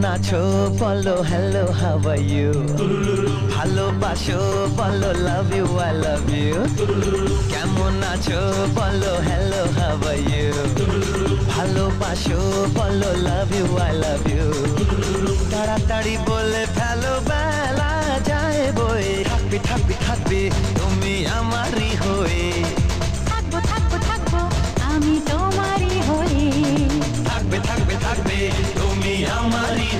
আছো বলো hello how are you, ভালোবাসো বলো love you I love you. কেমন আছো বলো হ্যালো হাউ আর ইউ, ভালোবাসো বলো love you I love you. তাড়াতাড়ি বলে